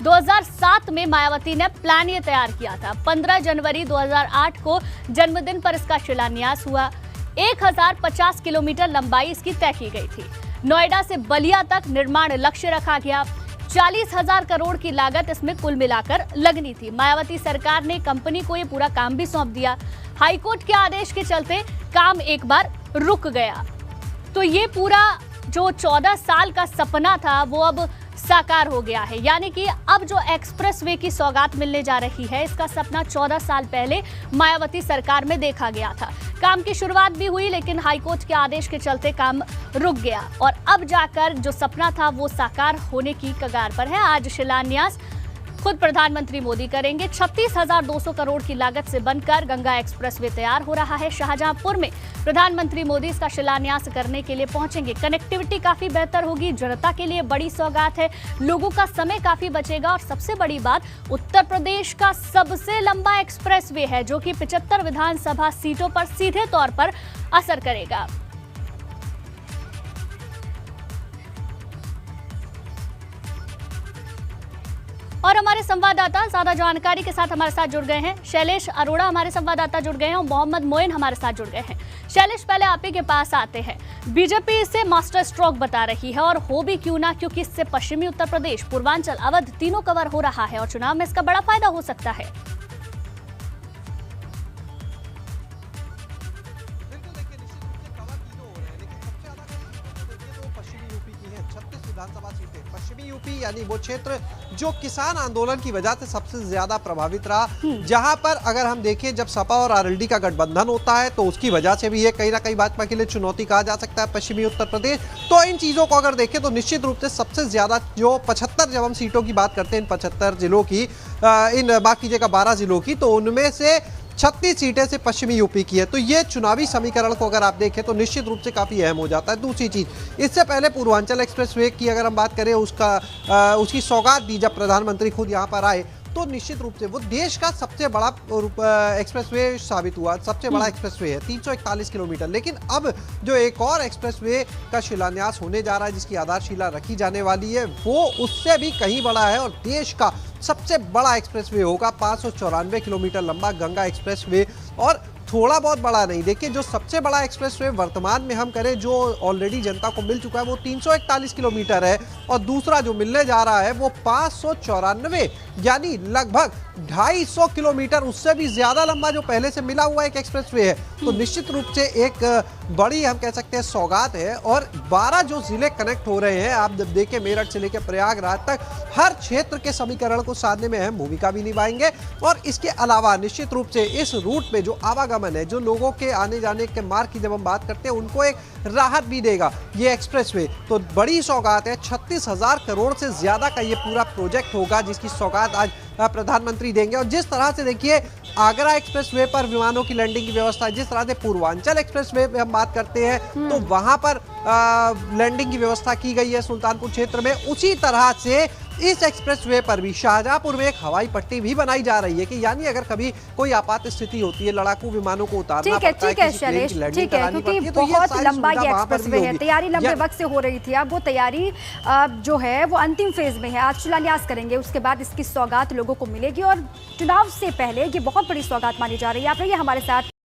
2007 में मायावती ने प्लान ये तैयार किया था। 15 जनवरी 2008 को जन्मदिन पर इसका शिलान्यास हुआ। 1050 किलोमीटर लंबाई इसकी तय की गई थी। नोएडा से बलिया तक निर्माण लक्ष्य रखा गया। 40,000 करोड़ की लागत इसमें कुल मिलाकर लगनी थी। मायावती सरकार ने कंपनी को ये पूरा काम भी सौंप दिया। हाईकोर्ट के आदेश के चलते काम एक बार रुक गया। तो ये पूरा जो 14 साल का सपना था वो अब साकार हो गया है। यानी कि अब जो एक्सप्रेसवे की सौगात मिलने जा रही है, इसका सपना 14 साल पहले मायावती सरकार में देखा गया था। काम की शुरुआत भी हुई, लेकिन हाईकोर्ट के आदेश के चलते काम रुक गया और अब जाकर जो सपना था वो साकार होने की कगार पर है। आज शिलान्यास खुद प्रधानमंत्री मोदी करेंगे। 36,200 करोड़ की लागत से बनकर गंगा एक्सप्रेसवे तैयार हो रहा है। शाहजहांपुर में प्रधानमंत्री मोदी इसका शिलान्यास करने के लिए पहुंचेंगे। कनेक्टिविटी काफी बेहतर होगी, जनता के लिए बड़ी सौगात है, लोगों का समय काफी बचेगा और सबसे बड़ी बात, उत्तर प्रदेश का सबसे लंबा एक्सप्रेसवे है जो कि 75 विधानसभा सीटों पर सीधे तौर पर असर करेगा। और हमारे संवाददाता ज्यादा जानकारी के साथ हमारे साथ जुड़ गए हैं। शैलेश अरोड़ा हमारे संवाददाता जुड़ गए हैं और मोहम्मद मोइन हमारे साथ जुड़ गए हैं। शैलेश, पहले आप ही के पास आते हैं। बीजेपी इसे मास्टर स्ट्रोक बता रही है और हो भी क्यों ना, क्योंकि इससे पश्चिमी उत्तर प्रदेश, पूर्वांचल, अवध तीनों कवर हो रहा है और चुनाव में इसका बड़ा फायदा हो सकता है। विधानसभा सीटें पश्चिमी यूपी यानी वो क्षेत्र जो किसान आंदोलन की वजह से सबसे ज्यादा प्रभावित रहा, जहां पर अगर हम देखें जब सपा और आरएलडी का गठबंधन होता है तो उसकी वजह से भी ये कहीं ना कहीं भाजपा के लिए चुनौती कहा जा सकता है पश्चिमी उत्तर प्रदेश। तो इन चीजों को अगर देखें तो निश्चित रूप से सबसे ज्यादा जो 75, जब हम सीटों की बात करते हैं इन 75 जिलों की, इन माफ कीजिएगा 12 जिलों की, तो उनमें से 36 सीटें से पश्चिमी यूपी की है। तो ये चुनावी समीकरण को अगर आप देखें तो निश्चित रूप से काफी अहम हो जाता है। दूसरी चीज, इससे पहले पूर्वांचल एक्सप्रेसवे की अगर हम बात करें, उसकी सौगात दी जब प्रधानमंत्री खुद यहाँ पर आए, तो निश्चित रूप से वो देश का सबसे बड़ा एक्सप्रेसवे साबित हुआ। सबसे बड़ा एक्सप्रेसवे है 341 किलोमीटर। लेकिन अब जो एक और एक्सप्रेसवे का शिलान्यास होने जा रहा है, जिसकी आधारशिला रखी जाने वाली है, वो उससे भी कहीं बड़ा है और देश का सबसे बड़ा एक्सप्रेसवे होगा। 594 किलोमीटर लंबा गंगा एक्सप्रेसवे। और थोड़ा बहुत बड़ा नहीं, देखिए जो सबसे बड़ा एक्सप्रेसवे वर्तमान में हम करें, जो ऑलरेडी जनता को मिल चुका है, वो 341 किलोमीटर है और दूसरा जो मिलने जा रहा है वो 594 यानी लगभग 250 किलोमीटर, उससे भी ज्यादा लंबा जो पहले से मिला हुआ एक एक्सप्रेसवे है। तो निश्चित रूप से एक बड़ी हम कह सकते हैं सौगात है। और 12 जो जिले कनेक्ट हो रहे हैं, आप जब देखें मेरठ से लेकर प्रयागराज तक, हर क्षेत्र के समीकरण को साधने में अहम भूमिका भी निभाएंगे। और इसके अलावा निश्चित रूप से इस रूट पे जो आवागमन है, जो लोगों के आने जाने के मार्ग की जब हम बात करते हैं, उनको एक राहत भी देगा ये एक्सप्रेसवे। तो बड़ी सौगात है। 36,000 करोड़ से ज्यादा का ये पूरा प्रोजेक्ट होगा, जिसकी सौगात आज प्रधानमंत्री देंगे। और जिस तरह से देखिए आगरा एक्सप्रेसवे पर विमानों की लैंडिंग की व्यवस्था, जिस तरह से पूर्वांचल एक्सप्रेसवे पे हम बात करते हैं तो वहां पर लैंडिंग की व्यवस्था की गई है सुल्तानपुर क्षेत्र में, उसी तरह से इस एक्सप्रेसवे पर भी शाहजहांपुर में एक हवाई पट्टी भी बनाई जा रही है कि यानी अगर कभी कोई आपात स्थिति होती है, लड़ाकू विमानों को उतारना पड़ता है, ठीक है शैलेश, ठीक है, क्योंकि बहुत लंबा ये एक्सप्रेसवे है, तैयारी लंबे वक्त से हो रही थी। अब वो तैयारी जो है वो अंतिम फेज में है। आज शिलान्यास करेंगे, उसके बाद इसकी सौगात लोगों को मिलेगी और चुनाव से पहले ये बहुत बड़ी सौगात मानी जा रही है। आप रहिए हमारे साथ।